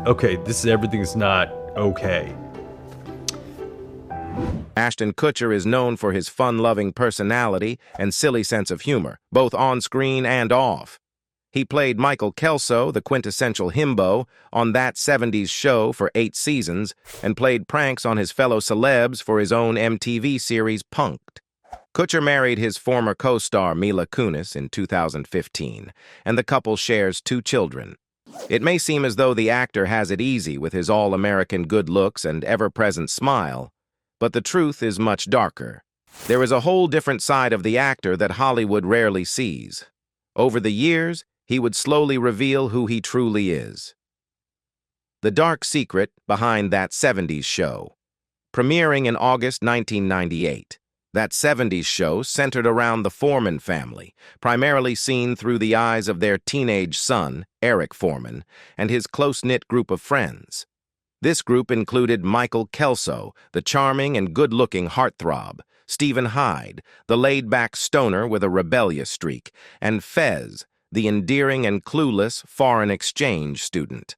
Okay, everything's not okay. Ashton Kutcher is known for his fun-loving personality and silly sense of humor, both on-screen and off. He played Michael Kelso, the quintessential himbo, on That 70s Show for 8 seasons, and played pranks on his fellow celebs for his own MTV series Punk'd. Kutcher married his former co-star Mila Kunis in 2015, and the couple shares 2 children. It may seem as though the actor has it easy with his all-American good looks and ever-present smile, but the truth is much darker. There is a whole different side of the actor that Hollywood rarely sees. Over the years, he would slowly reveal who he truly is. The dark secret behind That 70s Show. Premiering in August 1998, That 70s Show centered around the Foreman family, primarily seen through the eyes of their teenage son, Eric Foreman, and his close-knit group of friends. This group included Michael Kelso, the charming and good-looking heartthrob, Stephen Hyde, the laid-back stoner with a rebellious streak, and Fez, the endearing and clueless foreign exchange student.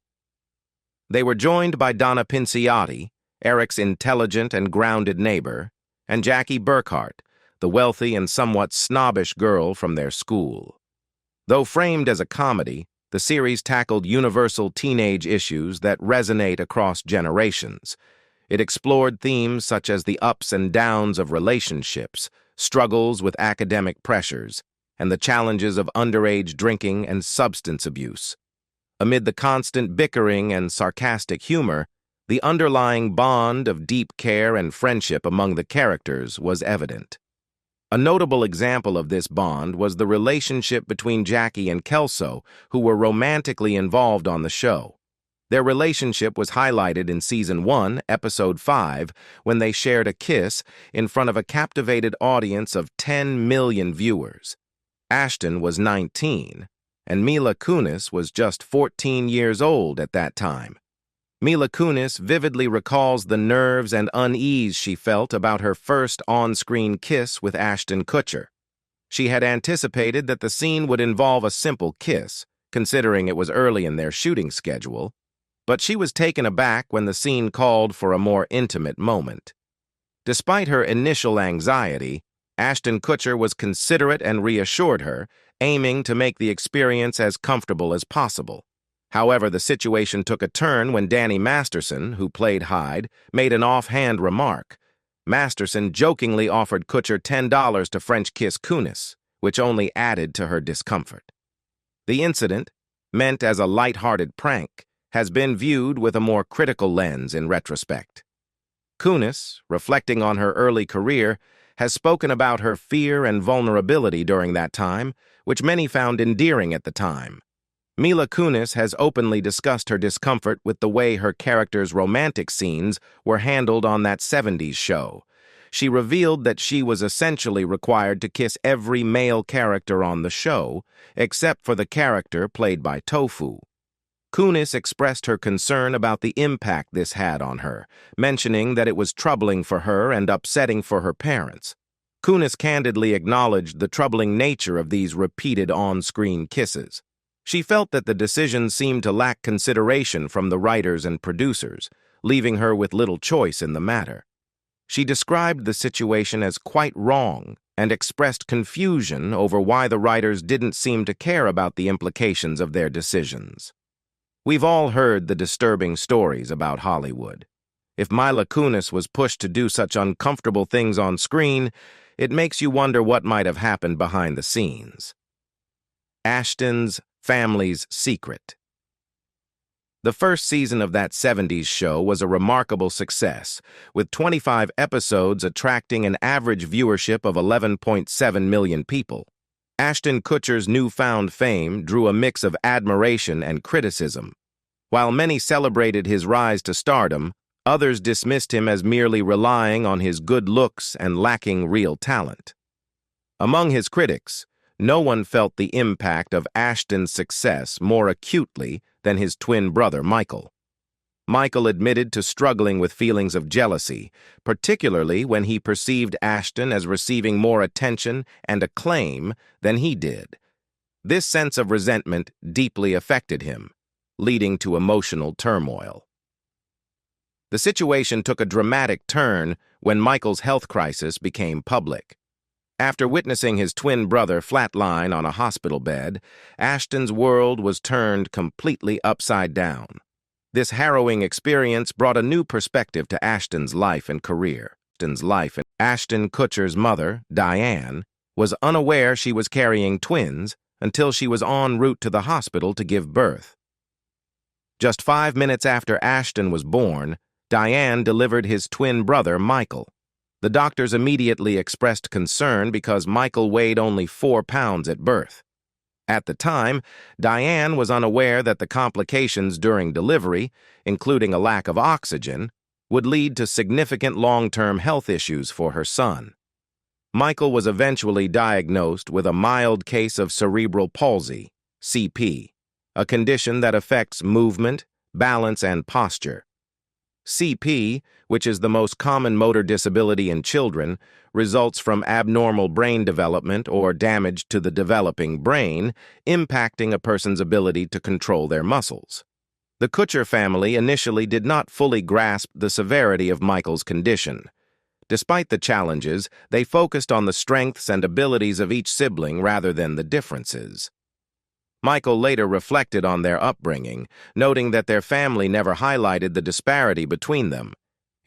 They were joined by Donna Pinciotti, Eric's intelligent and grounded neighbor, and Jackie Burkhart, the wealthy and somewhat snobbish girl from their school. Though framed as a comedy, the series tackled universal teenage issues that resonate across generations. It explored themes such as the ups and downs of relationships, struggles with academic pressures, and the challenges of underage drinking and substance abuse. Amid the constant bickering and sarcastic humor, the underlying bond of deep care and friendship among the characters was evident. A notable example of this bond was the relationship between Jackie and Kelso, who were romantically involved on the show. Their relationship was highlighted in Season 1, Episode 5, when they shared a kiss in front of a captivated audience of 10 million viewers. Ashton was 19, and Mila Kunis was just 14 years old at that time. Mila Kunis vividly recalls the nerves and unease she felt about her first on-screen kiss with Ashton Kutcher. She had anticipated that the scene would involve a simple kiss, considering it was early in their shooting schedule, but she was taken aback when the scene called for a more intimate moment. Despite her initial anxiety, Ashton Kutcher was considerate and reassured her, aiming to make the experience as comfortable as possible. However, the situation took a turn when Danny Masterson, who played Hyde, made an offhand remark. Masterson jokingly offered Kutcher $10 to French kiss Kunis, which only added to her discomfort. The incident, meant as a light-hearted prank, has been viewed with a more critical lens in retrospect. Kunis, reflecting on her early career, has spoken about her fear and vulnerability during that time, which many found endearing at the time. Mila Kunis has openly discussed her discomfort with the way her character's romantic scenes were handled on That 70s Show. She revealed that she was essentially required to kiss every male character on the show, except for the character played by Tofu. Kunis expressed her concern about the impact this had on her, mentioning that it was troubling for her and upsetting for her parents. Kunis candidly acknowledged the troubling nature of these repeated on-screen kisses. She felt that the decision seemed to lack consideration from the writers and producers, leaving her with little choice in the matter. She described the situation as quite wrong and expressed confusion over why the writers didn't seem to care about the implications of their decisions. We've all heard the disturbing stories about Hollywood. If Mila Kunis was pushed to do such uncomfortable things on screen, it makes you wonder what might have happened behind the scenes. Ashton's family's secret. The first season of That 70s Show was a remarkable success, with 25 episodes attracting an average viewership of 11.7 million people. Ashton Kutcher's newfound fame drew a mix of admiration and criticism. While many celebrated his rise to stardom, others dismissed him as merely relying on his good looks and lacking real talent. Among his critics, no one felt the impact of Ashton's success more acutely than his twin brother, Michael. Michael admitted to struggling with feelings of jealousy, particularly when he perceived Ashton as receiving more attention and acclaim than he did. This sense of resentment deeply affected him, leading to emotional turmoil. The situation took a dramatic turn when Michael's health crisis became public. After witnessing his twin brother flatline on a hospital bed, Ashton's world was turned completely upside down. This harrowing experience brought a new perspective to Ashton's life and career. Ashton Kutcher's mother, Diane, was unaware she was carrying twins until she was en route to the hospital to give birth. Just 5 minutes after Ashton was born, Diane delivered his twin brother, Michael. The doctors immediately expressed concern because Michael weighed only 4 pounds at birth. At the time, Diane was unaware that the complications during delivery, including a lack of oxygen, would lead to significant long-term health issues for her son. Michael was eventually diagnosed with a mild case of cerebral palsy, CP, a condition that affects movement, balance, and posture. CP, which is the most common motor disability in children, results from abnormal brain development or damage to the developing brain, impacting a person's ability to control their muscles. The Kutcher family initially did not fully grasp the severity of Michael's condition. Despite the challenges, they focused on the strengths and abilities of each sibling rather than the differences. Michael later reflected on their upbringing, noting that their family never highlighted the disparity between them.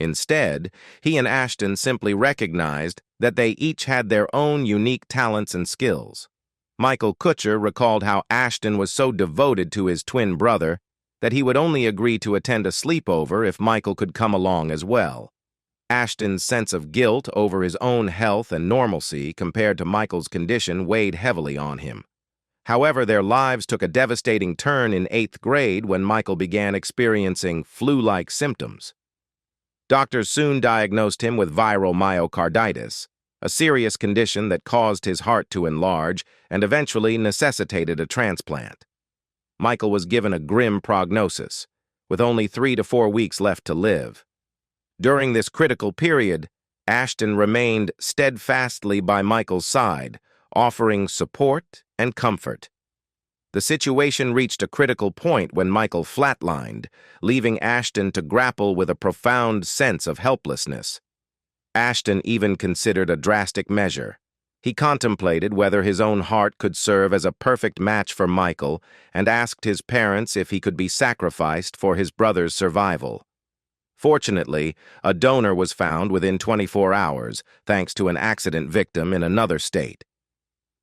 Instead, he and Ashton simply recognized that they each had their own unique talents and skills. Michael Kutcher recalled how Ashton was so devoted to his twin brother that he would only agree to attend a sleepover if Michael could come along as well. Ashton's sense of guilt over his own health and normalcy compared to Michael's condition weighed heavily on him. However, their lives took a devastating turn in 8th grade when Michael began experiencing flu-like symptoms. Doctors soon diagnosed him with viral myocarditis, a serious condition that caused his heart to enlarge and eventually necessitated a transplant. Michael was given a grim prognosis, with only 3 to 4 weeks left to live. During this critical period, Ashton remained steadfastly by Michael's side, offering support and comfort. The situation reached a critical point when Michael flatlined, leaving Ashton to grapple with a profound sense of helplessness. Ashton even considered a drastic measure. He contemplated whether his own heart could serve as a perfect match for Michael and asked his parents if he could be sacrificed for his brother's survival. Fortunately, a donor was found within 24 hours, thanks to an accident victim in another state.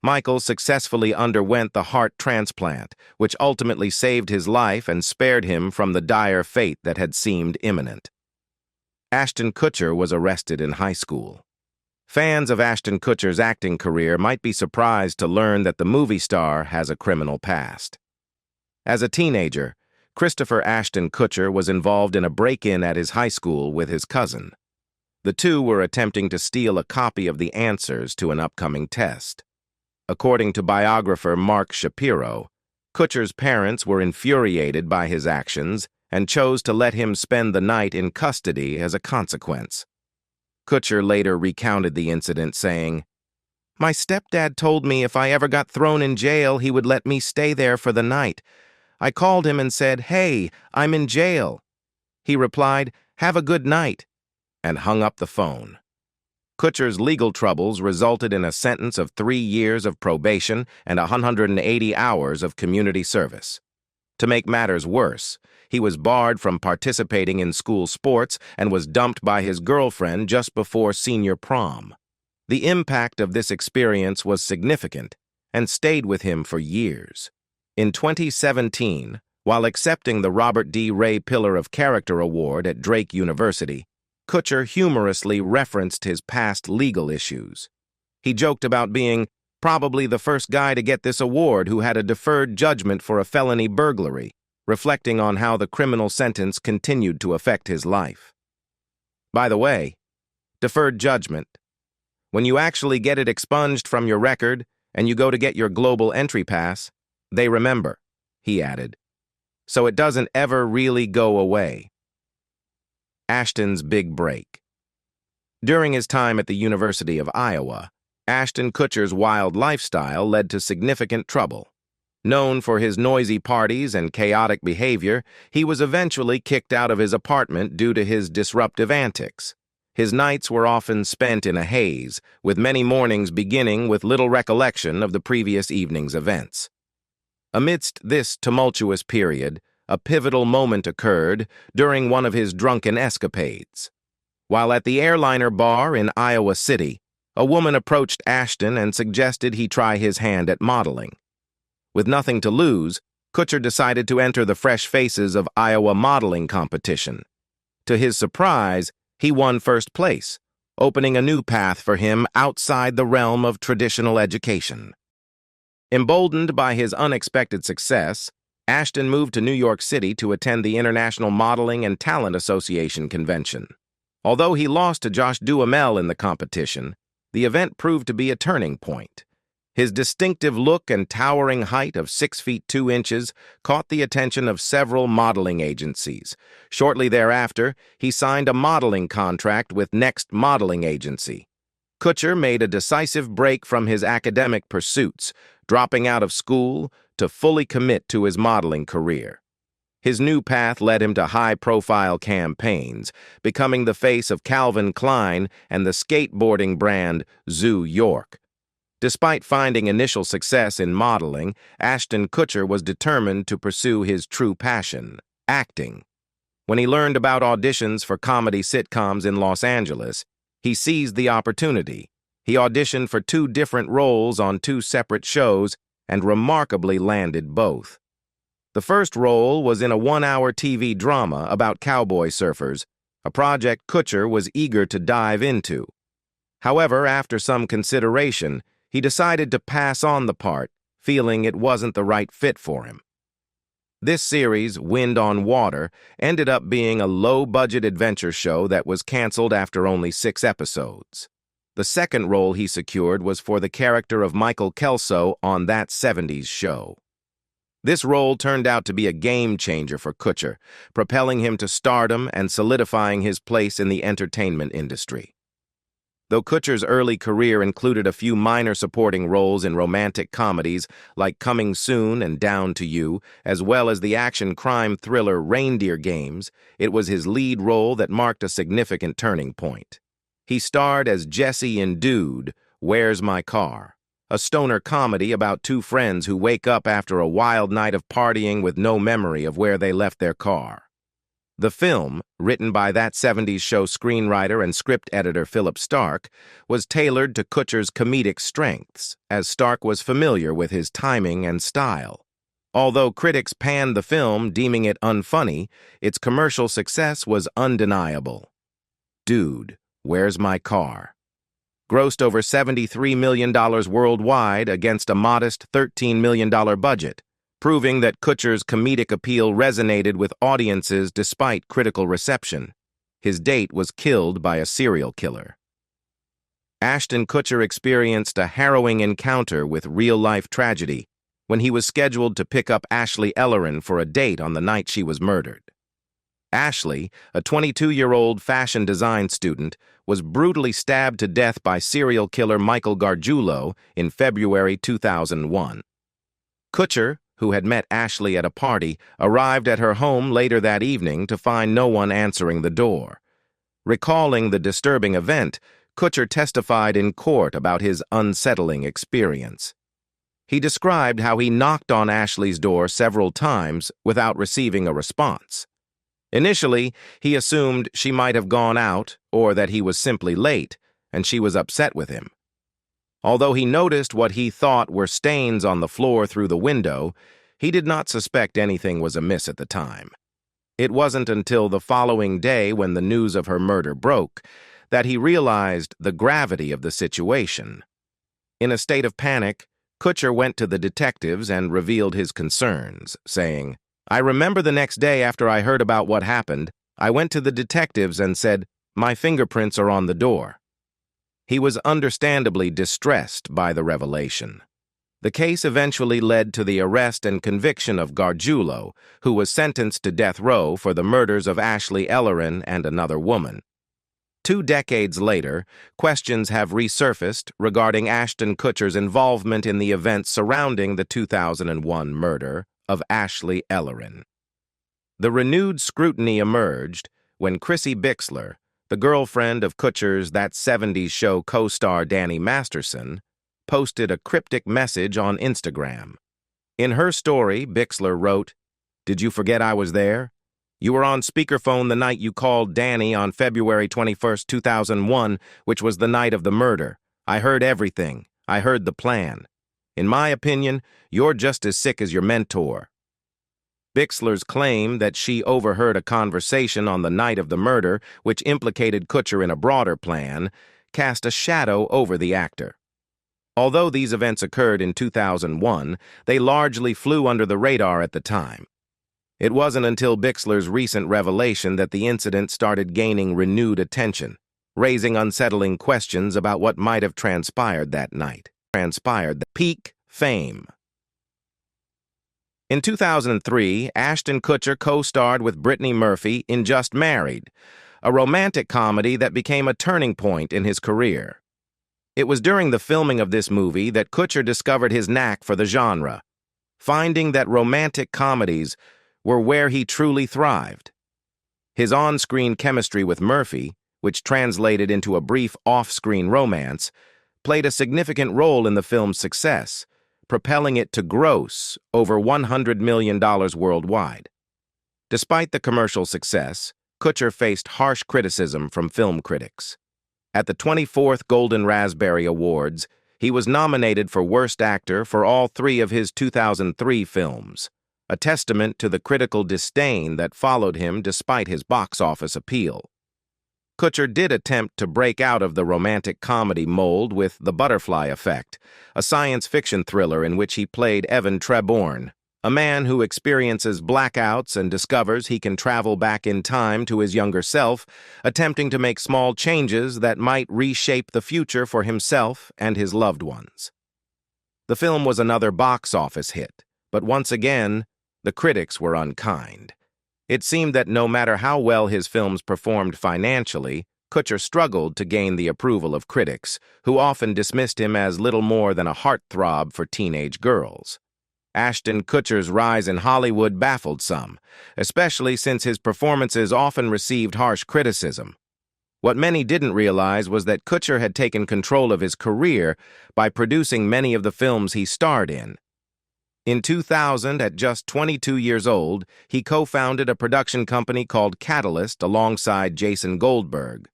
Michael successfully underwent the heart transplant, which ultimately saved his life and spared him from the dire fate that had seemed imminent. Ashton Kutcher was arrested in high school. Fans of Ashton Kutcher's acting career might be surprised to learn that the movie star has a criminal past. As a teenager, Christopher Ashton Kutcher was involved in a break-in at his high school with his cousin. The two were attempting to steal a copy of the answers to an upcoming test. According to biographer Mark Shapiro, Kutcher's parents were infuriated by his actions and chose to let him spend the night in custody as a consequence. Kutcher later recounted the incident, saying, "My stepdad told me if I ever got thrown in jail, he would let me stay there for the night. I called him and said, 'Hey, I'm in jail.' He replied, 'Have a good night,' and hung up the phone." Kutcher's legal troubles resulted in a sentence of 3 years of probation and 180 hours of community service. To make matters worse, he was barred from participating in school sports and was dumped by his girlfriend just before senior prom. The impact of this experience was significant and stayed with him for years. In 2017, while accepting the Robert D. Ray Pillar of Character Award at Drake University, Kutcher humorously referenced his past legal issues. He joked about being probably the first guy to get this award who had a deferred judgment for a felony burglary, reflecting on how the criminal sentence continued to affect his life. By the way, deferred judgment. When you actually get it expunged from your record and you go to get your global entry pass, they remember, he added. So it doesn't ever really go away. Ashton's big break. During his time at the University of Iowa, Ashton Kutcher's wild lifestyle led to significant trouble. Known for his noisy parties and chaotic behavior, he was eventually kicked out of his apartment due to his disruptive antics. His nights were often spent in a haze, with many mornings beginning with little recollection of the previous evening's events. Amidst this tumultuous period, a pivotal moment occurred during one of his drunken escapades. While at the airliner bar in Iowa City, a woman approached Ashton and suggested he try his hand at modeling. With nothing to lose, Kutcher decided to enter the Fresh Faces of Iowa modeling competition. To his surprise, he won first place, opening a new path for him outside the realm of traditional education. Emboldened by his unexpected success, Ashton moved to New York City to attend the International Modeling and Talent Association convention. Although he lost to Josh Duhamel in the competition, the event proved to be a turning point. His distinctive look and towering height of 6 feet 2 inches caught the attention of several modeling agencies. Shortly thereafter, he signed a modeling contract with Next Modeling Agency. Kutcher made a decisive break from his academic pursuits, dropping out of school to fully commit to his modeling career. His new path led him to high-profile campaigns, becoming the face of Calvin Klein and the skateboarding brand Zoo York. Despite finding initial success in modeling, Ashton Kutcher was determined to pursue his true passion, acting. When he learned about auditions for comedy sitcoms in Los Angeles, he seized the opportunity. He auditioned for 2 different roles on 2 separate shows and remarkably landed both. The first role was in a 1-hour TV drama about cowboy surfers, a project Kutcher was eager to dive into. However, after some consideration, he decided to pass on the part, feeling it wasn't the right fit for him. This series, Wind on Water, ended up being a low-budget adventure show that was canceled after only 6 episodes. The second role he secured was for the character of Michael Kelso on That 70s Show. This role turned out to be a game-changer for Kutcher, propelling him to stardom and solidifying his place in the entertainment industry. Though Kutcher's early career included a few minor supporting roles in romantic comedies like Coming Soon and Down to You, as well as the action-crime thriller Reindeer Games, it was his lead role that marked a significant turning point. He starred as Jesse in Dude, Where's My Car?, a stoner comedy about 2 friends who wake up after a wild night of partying with no memory of where they left their car. The film, written by That 70s Show screenwriter and script editor Philip Stark, was tailored to Kutcher's comedic strengths, as Stark was familiar with his timing and style. Although critics panned the film, deeming it unfunny, its commercial success was undeniable. Dude, Where's My Car? Grossed over $73 million worldwide against a modest $13 million budget, proving that Kutcher's comedic appeal resonated with audiences despite critical reception. His date was killed by a serial killer. Ashton Kutcher experienced a harrowing encounter with real-life tragedy when he was scheduled to pick up Ashley Ellerin for a date on the night she was murdered. Ashley, a 22-year-old fashion design student, was brutally stabbed to death by serial killer Michael Gargiulo in February 2001. Kutcher, who had met Ashley at a party, arrived at her home later that evening to find no one answering the door. Recalling the disturbing event, Kutcher testified in court about his unsettling experience. He described how he knocked on Ashley's door several times without receiving a response. Initially, he assumed she might have gone out or that he was simply late, and she was upset with him. Although he noticed what he thought were stains on the floor through the window, he did not suspect anything was amiss at the time. It wasn't until the following day, when the news of her murder broke, that he realized the gravity of the situation. In a state of panic, Kutcher went to the detectives and revealed his concerns, saying, "I remember the next day after I heard about what happened, I went to the detectives and said, 'My fingerprints are on the door.'" He was understandably distressed by the revelation. The case eventually led to the arrest and conviction of Gargiulo, who was sentenced to death row for the murders of Ashley Ellerin and another woman. 2 decades later, questions have resurfaced regarding Ashton Kutcher's involvement in the events surrounding the 2001 murder of Ashley Ellerin. The renewed scrutiny emerged when Chrissy Bixler, the girlfriend of Kutcher's That 70s Show co-star Danny Masterson, posted a cryptic message on Instagram. In her story, Bixler wrote, "Did you forget I was there? You were on speakerphone the night you called Danny on February 21st, 2001, which was the night of the murder. I heard everything. I heard the plan. In my opinion, you're just as sick as your mentor." Bixler's claim that she overheard a conversation on the night of the murder, which implicated Kutcher in a broader plan, cast a shadow over the actor. Although these events occurred in 2001, they largely flew under the radar at the time. It wasn't until Bixler's recent revelation that the incident started gaining renewed attention, raising unsettling questions about what might have transpired that night. Peak fame. In 2003, Ashton Kutcher co-starred with Brittany Murphy in Just Married, a romantic comedy that became a turning point in his career. It was during the filming of this movie that Kutcher discovered his knack for the genre, finding that romantic comedies were where he truly thrived. His on-screen chemistry with Murphy, which translated into a brief off-screen romance, played a significant role in the film's success, propelling it to gross over $100 million worldwide. Despite the commercial success, Kutcher faced harsh criticism from film critics. At the 24th Golden Raspberry Awards, he was nominated for Worst Actor for all 3 of his 2003 films, a testament to the critical disdain that followed him despite his box office appeal. Kutcher did attempt to break out of the romantic comedy mold with The Butterfly Effect, a science fiction thriller in which he played Evan Treborn, a man who experiences blackouts and discovers he can travel back in time to his younger self, attempting to make small changes that might reshape the future for himself and his loved ones. The film was another box office hit, but once again, the critics were unkind. It seemed that no matter how well his films performed financially, Kutcher struggled to gain the approval of critics, who often dismissed him as little more than a heartthrob for teenage girls. Ashton Kutcher's rise in Hollywood baffled some, especially since his performances often received harsh criticism. What many didn't realize was that Kutcher had taken control of his career by producing many of the films he starred in. In 2000, at just 22 years old, he co-founded a production company called Catalyst alongside Jason Goldberg.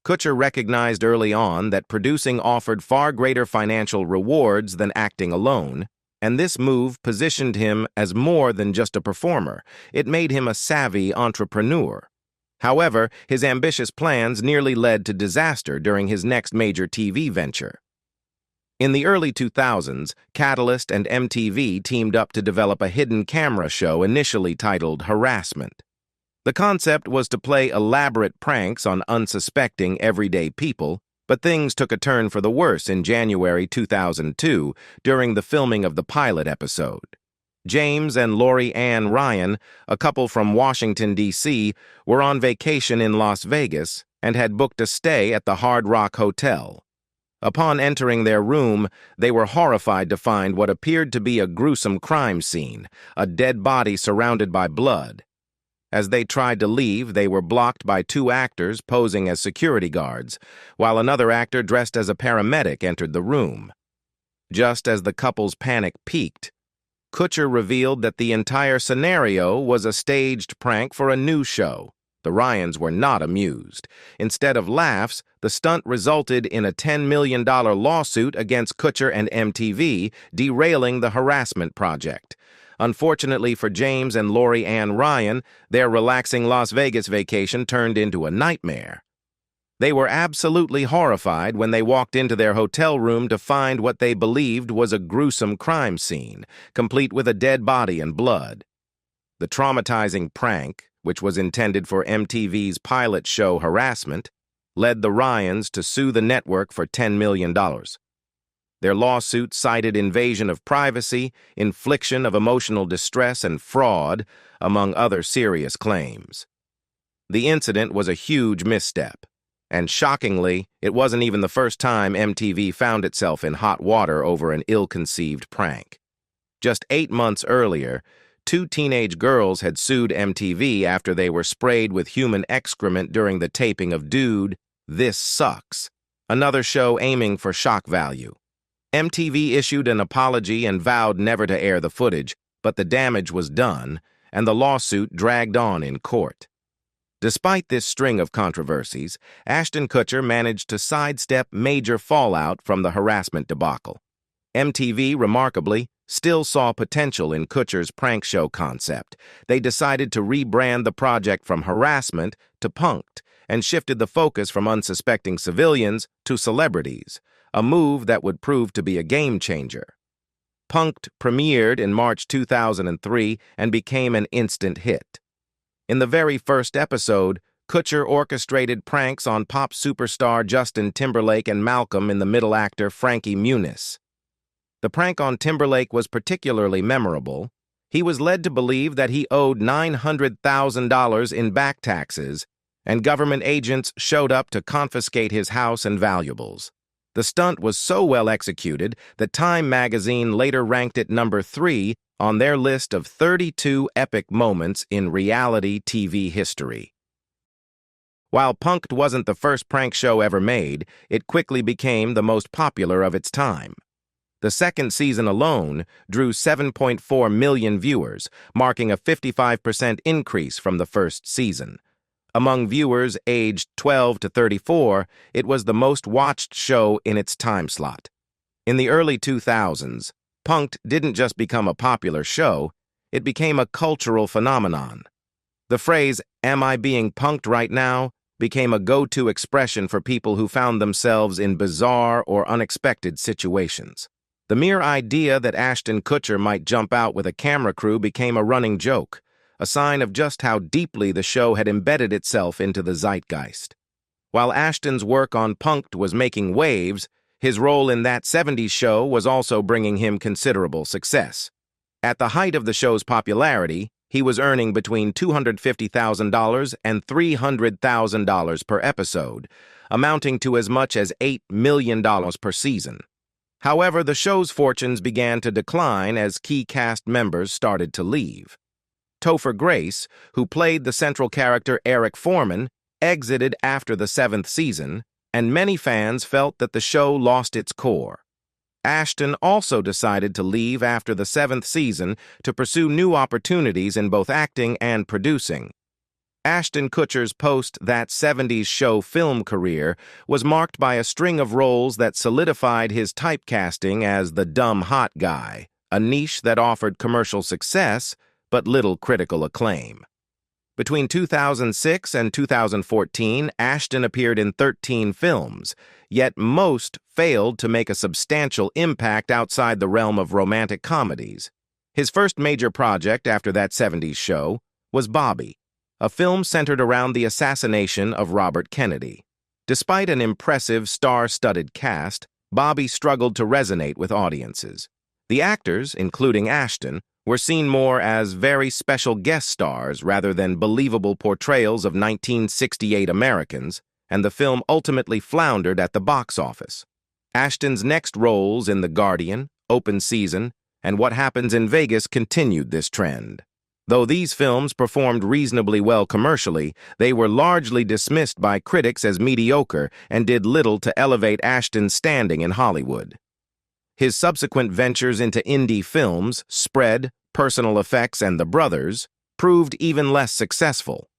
Kutcher recognized early on that producing offered far greater financial rewards than acting alone, and this move positioned him as more than just a performer. It made him a savvy entrepreneur. However, his ambitious plans nearly led to disaster during his next major TV venture. In the early 2000s, Catalyst and MTV teamed up to develop a hidden camera show initially titled Harassment. The concept was to play elaborate pranks on unsuspecting, everyday people, but things took a turn for the worse in January 2002 during the filming of the pilot episode. James and Lori Ann Ryan, a couple from Washington, D.C., were on vacation in Las Vegas and had booked a stay at the Hard Rock Hotel. Upon entering their room, they were horrified to find what appeared to be a gruesome crime scene, a dead body surrounded by blood. As they tried to leave, they were blocked by 2 actors posing as security guards, while another actor dressed as a paramedic entered the room. Just as the couple's panic peaked, Kutcher revealed that the entire scenario was a staged prank for a new show. The Ryans were not amused. Instead of laughs, the stunt resulted in a $10 million lawsuit against Kutcher and MTV, derailing the harassment project. Unfortunately for James and Lori Ann Ryan, their relaxing Las Vegas vacation turned into a nightmare. They were absolutely horrified when they walked into their hotel room to find what they believed was a gruesome crime scene, complete with a dead body and blood. The traumatizing prank, which was intended for MTV's pilot show Harassment, led the Ryans to sue the network for $10 million. Their lawsuit cited invasion of privacy, infliction of emotional distress, and fraud, among other serious claims. The incident was a huge misstep. And shockingly, it wasn't even the first time MTV found itself in hot water over an ill-conceived prank. Just 8 months earlier, 2 teenage girls had sued MTV after they were sprayed with human excrement during the taping of Dude, This Sucks, another show aiming for shock value. MTV issued an apology and vowed never to air the footage, but the damage was done, and the lawsuit dragged on in court. Despite this string of controversies, Ashton Kutcher managed to sidestep major fallout from the harassment debacle. MTV, remarkably, still saw potential in Kutcher's prank show concept. They decided to rebrand the project from harassment to punked and shifted the focus from unsuspecting civilians to celebrities, a move that would prove to be a game-changer. Punked premiered in March 2003 and became an instant hit. In the very first episode, Kutcher orchestrated pranks on pop superstar Justin Timberlake and Malcolm in the Middle actor Frankie Muniz. The prank on Timberlake was particularly memorable. He was led to believe that he owed $900,000 in back taxes, and government agents showed up to confiscate his house and valuables. The stunt was so well executed that Time magazine later ranked it number 3 on their list of 32 epic moments in reality TV history. While Punked wasn't the first prank show ever made, it quickly became the most popular of its time. The second season alone drew 7.4 million viewers, marking a 55% increase from the first season. Among viewers aged 12 to 34, it was the most watched show in its time slot. In the early 2000s, Punked didn't just become a popular show, it became a cultural phenomenon. The phrase, "Am I being punked right now?" became a go-to expression for people who found themselves in bizarre or unexpected situations. The mere idea that Ashton Kutcher might jump out with a camera crew became a running joke, a sign of just how deeply the show had embedded itself into the zeitgeist. While Ashton's work on Punked was making waves, his role in That 70s Show was also bringing him considerable success. At the height of the show's popularity, he was earning between $250,000 and $300,000 per episode, amounting to as much as $8 million per season. However, the show's fortunes began to decline as key cast members started to leave. Topher Grace, who played the central character Eric Foreman, exited after the 7th season, and many fans felt that the show lost its core. Ashton also decided to leave after the 7th season to pursue new opportunities in both acting and producing. Ashton Kutcher's post-That 70s Show film career was marked by a string of roles that solidified his typecasting as the dumb hot guy, a niche that offered commercial success but little critical acclaim. Between 2006 and 2014, Ashton appeared in 13 films, yet most failed to make a substantial impact outside the realm of romantic comedies. His first major project after That 70s Show was Bobby, a film centered around the assassination of Robert Kennedy. Despite an impressive, star-studded cast, Bobby struggled to resonate with audiences. The actors, including Ashton, were seen more as very special guest stars rather than believable portrayals of 1968 Americans, and the film ultimately floundered at the box office. Ashton's next roles in The Guardian, Open Season, and What Happens in Vegas continued this trend. Though these films performed reasonably well commercially, they were largely dismissed by critics as mediocre and did little to elevate Ashton's standing in Hollywood. His subsequent ventures into indie films, Spread, Personal Effects, and The Brothers, proved even less successful.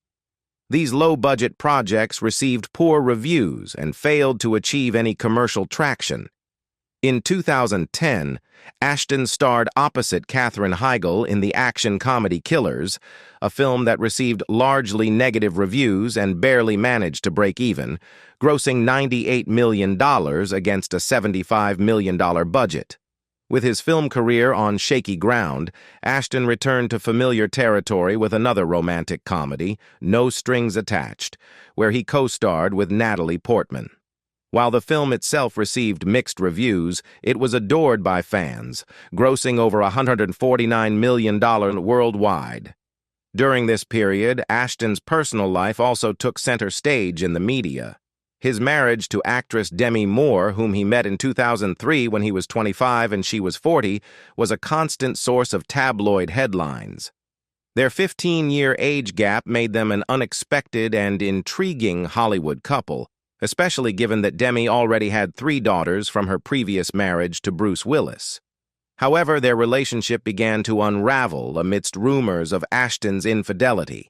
These low-budget projects received poor reviews and failed to achieve any commercial traction. In 2010, Ashton starred opposite Katherine Heigl in the action comedy Killers, a film that received largely negative reviews and barely managed to break even, grossing $98 million against a $75 million budget. With his film career on shaky ground, Ashton returned to familiar territory with another romantic comedy, No Strings Attached, where he co-starred with Natalie Portman. While the film itself received mixed reviews, it was adored by fans, grossing over $149 million worldwide. During this period, Ashton's personal life also took center stage in the media. His marriage to actress Demi Moore, whom he met in 2003 when he was 25 and she was 40, was a constant source of tabloid headlines. Their 15-year age gap made them an unexpected and intriguing Hollywood couple, especially given that Demi already had 3 daughters from her previous marriage to Bruce Willis. However, their relationship began to unravel amidst rumors of Ashton's infidelity.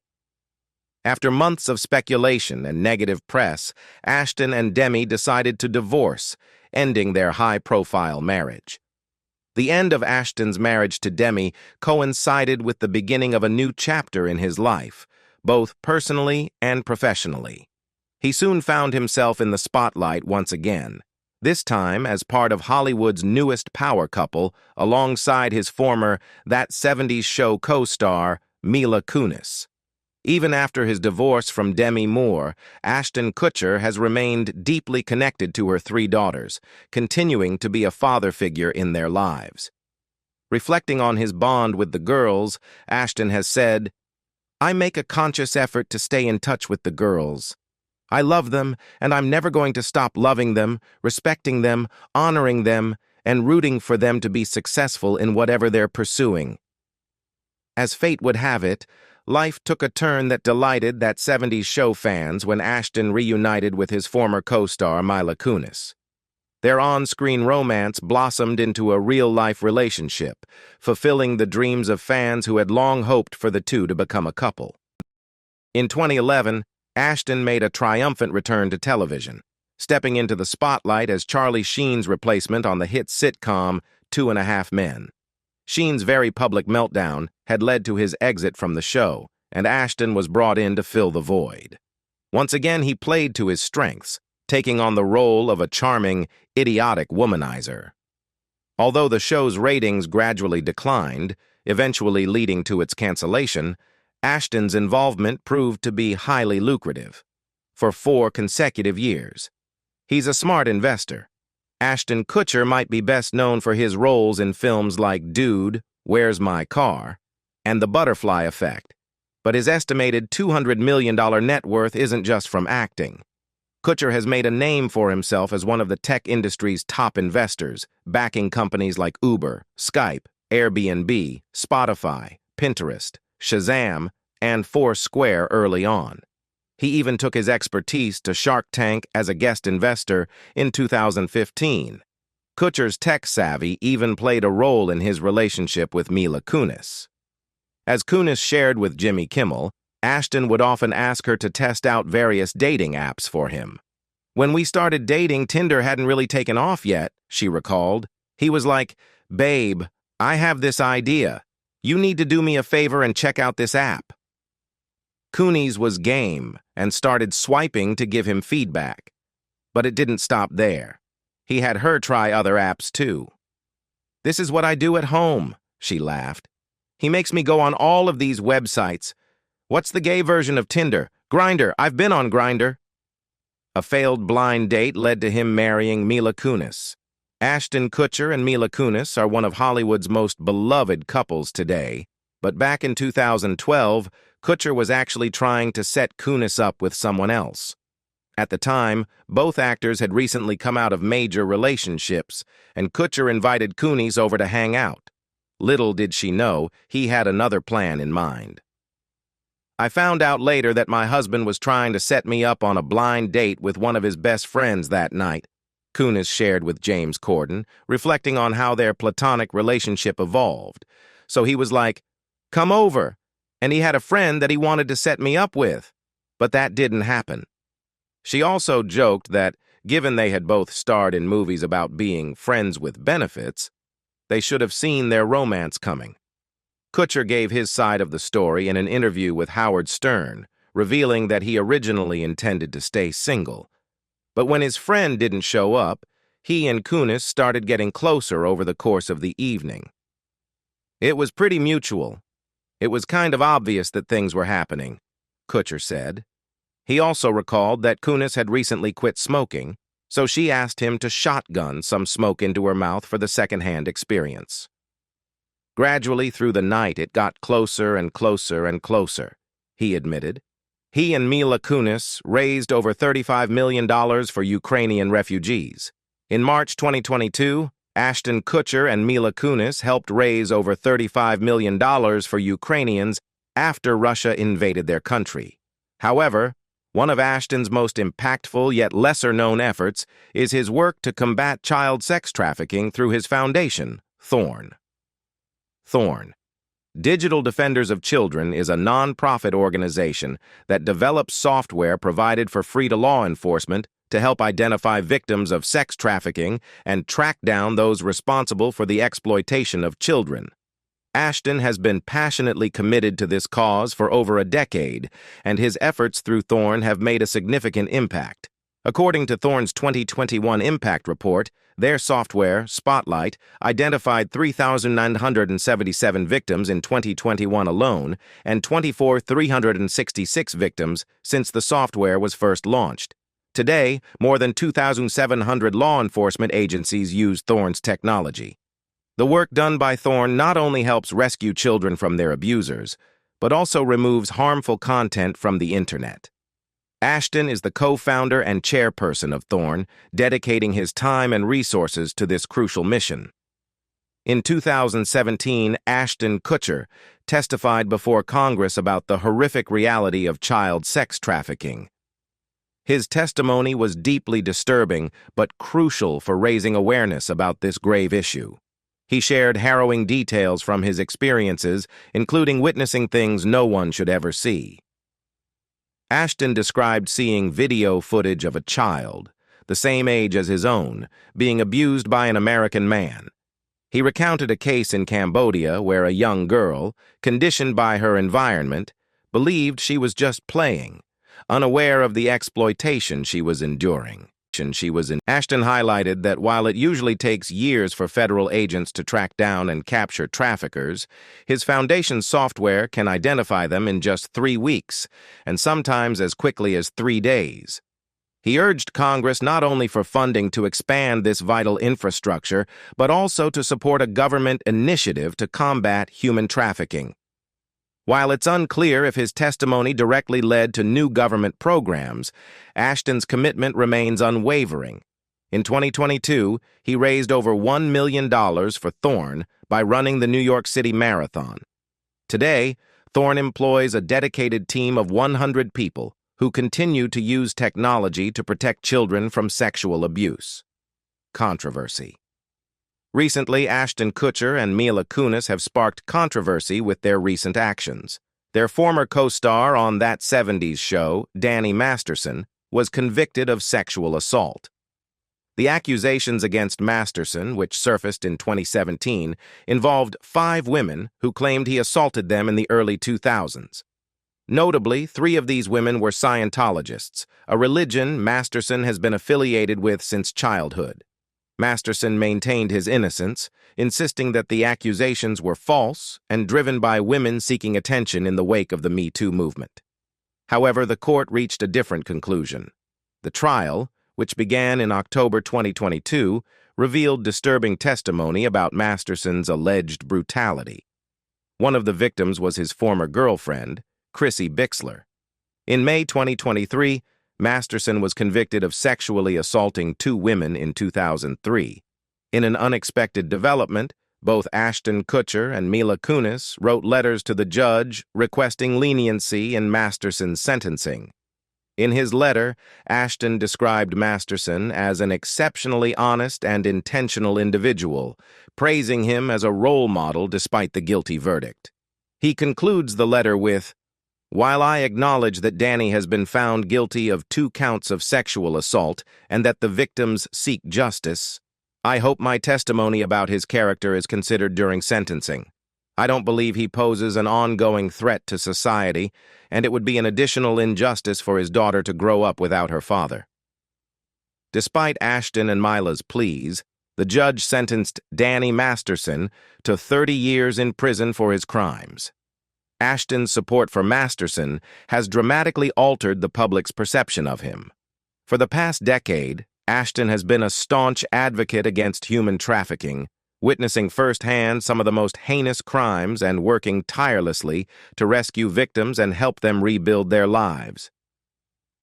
After months of speculation and negative press, Ashton and Demi decided to divorce, ending their high-profile marriage. The end of Ashton's marriage to Demi coincided with the beginning of a new chapter in his life, both personally and professionally. He soon found himself in the spotlight once again, this time as part of Hollywood's newest power couple, alongside his former That 70s Show co-star, Mila Kunis. Even after his divorce from Demi Moore, Ashton Kutcher has remained deeply connected to her 3 daughters, continuing to be a father figure in their lives. Reflecting on his bond with the girls, Ashton has said, "I make a conscious effort to stay in touch with the girls. I love them, and I'm never going to stop loving them, respecting them, honoring them, and rooting for them to be successful in whatever they're pursuing." As fate would have it, life took a turn that delighted That 70s Show fans when Ashton reunited with his former co-star Mila Kunis. Their on-screen romance blossomed into a real-life relationship, fulfilling the dreams of fans who had long hoped for the two to become a couple. In 2011, Ashton made a triumphant return to television, stepping into the spotlight as Charlie Sheen's replacement on the hit sitcom 2.5 Men. Sheen's very public meltdown had led to his exit from the show, and Ashton was brought in to fill the void. Once again, he played to his strengths, taking on the role of a charming, idiotic womanizer. Although the show's ratings gradually declined, eventually leading to its cancellation, Ashton's involvement proved to be highly lucrative. For 4 consecutive years. He's a smart investor. Ashton Kutcher might be best known for his roles in films like Dude, Where's My Car, and The Butterfly Effect, but his estimated $200 million net worth isn't just from acting. Kutcher has made a name for himself as one of the tech industry's top investors, backing companies like Uber, Skype, Airbnb, Spotify, Pinterest, Shazam, and Foursquare early on. He even took his expertise to Shark Tank as a guest investor in 2015. Kutcher's tech savvy even played a role in his relationship with Mila Kunis. As Kunis shared with Jimmy Kimmel, Ashton would often ask her to test out various dating apps for him. "When we started dating, Tinder hadn't really taken off yet," she recalled. "He was like, 'Babe, I have this idea. You need to do me a favor and check out this app.'" Kunis was game and started swiping to give him feedback. But it didn't stop there. He had her try other apps too. "This is what I do at home," she laughed. "He makes me go on all of these websites. What's the gay version of Tinder? Grindr. I've been on Grindr." A failed blind date led to him marrying Mila Kunis. Ashton Kutcher and Mila Kunis are one of Hollywood's most beloved couples today, but back in 2012, Kutcher was actually trying to set Kunis up with someone else. At the time, both actors had recently come out of major relationships, and Kutcher invited Kunis over to hang out. Little did she know, he had another plan in mind. "I found out later that my husband was trying to set me up on a blind date with one of his best friends that night," Kunis shared with James Corden, reflecting on how their platonic relationship evolved. "So he was like, 'Come over,' and he had a friend that he wanted to set me up with, but that didn't happen." She also joked that, given they had both starred in movies about being friends with benefits, they should have seen their romance coming. Kutcher gave his side of the story in an interview with Howard Stern, revealing that he originally intended to stay single. But when his friend didn't show up, he and Kunis started getting closer over the course of the evening. "It was pretty mutual. It was kind of obvious that things were happening," Kutcher said. He also recalled that Kunis had recently quit smoking, so she asked him to shotgun some smoke into her mouth for the secondhand experience. "Gradually through the night, it got closer and closer and closer," he admitted. He and Mila Kunis raised over $35 million for Ukrainian refugees. In March 2022, Ashton Kutcher and Mila Kunis helped raise over $35 million for Ukrainians after Russia invaded their country. However, one of Ashton's most impactful yet lesser-known efforts is his work to combat child sex trafficking through his foundation, Thorn. Thorn. Digital Defenders of Children is a non-profit organization that develops software provided for free to law enforcement to help identify victims of sex trafficking and track down those responsible for the exploitation of children. Ashton has been passionately committed to this cause for over a decade, and his efforts through Thorn have made a significant impact. According to Thorn's 2021 Impact Report, their software, Spotlight, identified 3,977 victims in 2021 alone and 24,366 victims since the software was first launched. Today, more than 2,700 law enforcement agencies use Thorn's technology. The work done by Thorn not only helps rescue children from their abusers, but also removes harmful content from the internet. Ashton is the co-founder and chairperson of Thorn, dedicating his time and resources to this crucial mission. In 2017, Ashton Kutcher testified before Congress about the horrific reality of child sex trafficking. His testimony was deeply disturbing but crucial for raising awareness about this grave issue. He shared harrowing details from his experiences, including witnessing things no one should ever see. Ashton described seeing video footage of a child, the same age as his own, being abused by an American man. He recounted a case in Cambodia where a young girl, conditioned by her environment, believed she was just playing, unaware of the exploitation she was enduring. Ashton highlighted that while it usually takes years for federal agents to track down and capture traffickers, his foundation's software can identify them in just 3 weeks, and sometimes as quickly as 3 days. He urged Congress not only for funding to expand this vital infrastructure, but also to support a government initiative to combat human trafficking. While it's unclear if his testimony directly led to new government programs, Ashton's commitment remains unwavering. In 2022, he raised over $1 million for Thorn by running the New York City Marathon. Today, Thorn employs a dedicated team of 100 people who continue to use technology to protect children from sexual abuse. Controversy. Recently, Ashton Kutcher and Mila Kunis have sparked controversy with their recent actions. Their former co-star on That 70s Show, Danny Masterson, was convicted of sexual assault. The accusations against Masterson, which surfaced in 2017, involved 5 women who claimed he assaulted them in the early 2000s. Notably, 3 of these women were Scientologists, a religion Masterson has been affiliated with since childhood. Masterson maintained his innocence, insisting that the accusations were false and driven by women seeking attention in the wake of the Me Too movement. However, the court reached a different conclusion. The trial, which began in October 2022, revealed disturbing testimony about Masterson's alleged brutality. One of the victims was his former girlfriend, Chrissy Bixler. In May 2023, Masterson was convicted of sexually assaulting 2 women in 2003. In an unexpected development, both Ashton Kutcher and Mila Kunis wrote letters to the judge requesting leniency in Masterson's sentencing. In his letter, Ashton described Masterson as an exceptionally honest and intentional individual, praising him as a role model despite the guilty verdict. He concludes the letter with, "While I acknowledge that Danny has been found guilty of 2 counts of sexual assault and that the victims seek justice, I hope my testimony about his character is considered during sentencing. I don't believe he poses an ongoing threat to society, and it would be an additional injustice for his daughter to grow up without her father." Despite Ashton and Mila's pleas, the judge sentenced Danny Masterson to 30 years in prison for his crimes. Ashton's support for Masterson has dramatically altered the public's perception of him. For the past decade, Ashton has been a staunch advocate against human trafficking, witnessing firsthand some of the most heinous crimes and working tirelessly to rescue victims and help them rebuild their lives.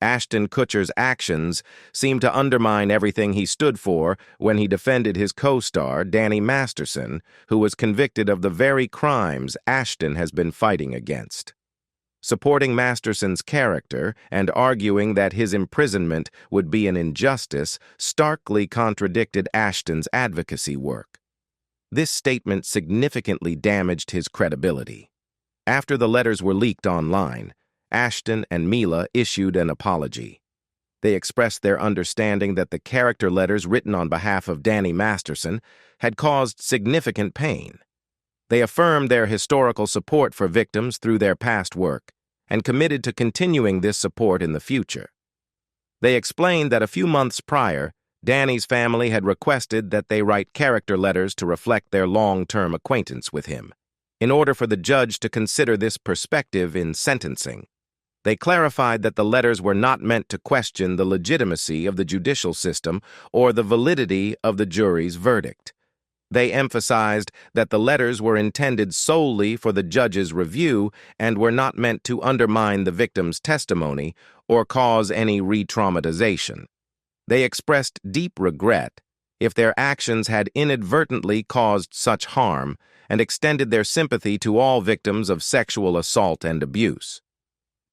Ashton Kutcher's actions seemed to undermine everything he stood for when he defended his co-star, Danny Masterson, who was convicted of the very crimes Ashton has been fighting against. Supporting Masterson's character and arguing that his imprisonment would be an injustice starkly contradicted Ashton's advocacy work. This statement significantly damaged his credibility. After the letters were leaked online, Ashton and Mila issued an apology. They expressed their understanding that the character letters written on behalf of Danny Masterson had caused significant pain. They affirmed their historical support for victims through their past work and committed to continuing this support in the future. They explained that a few months prior, Danny's family had requested that they write character letters to reflect their long-term acquaintance with him, in order for the judge to consider this perspective in sentencing. They clarified that the letters were not meant to question the legitimacy of the judicial system or the validity of the jury's verdict. They emphasized that the letters were intended solely for the judge's review and were not meant to undermine the victim's testimony or cause any re-traumatization. They expressed deep regret if their actions had inadvertently caused such harm and extended their sympathy to all victims of sexual assault and abuse.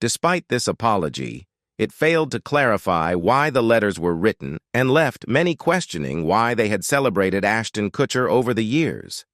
Despite this apology, it failed to clarify why the letters were written and left many questioning why they had celebrated Ashton Kutcher over the years.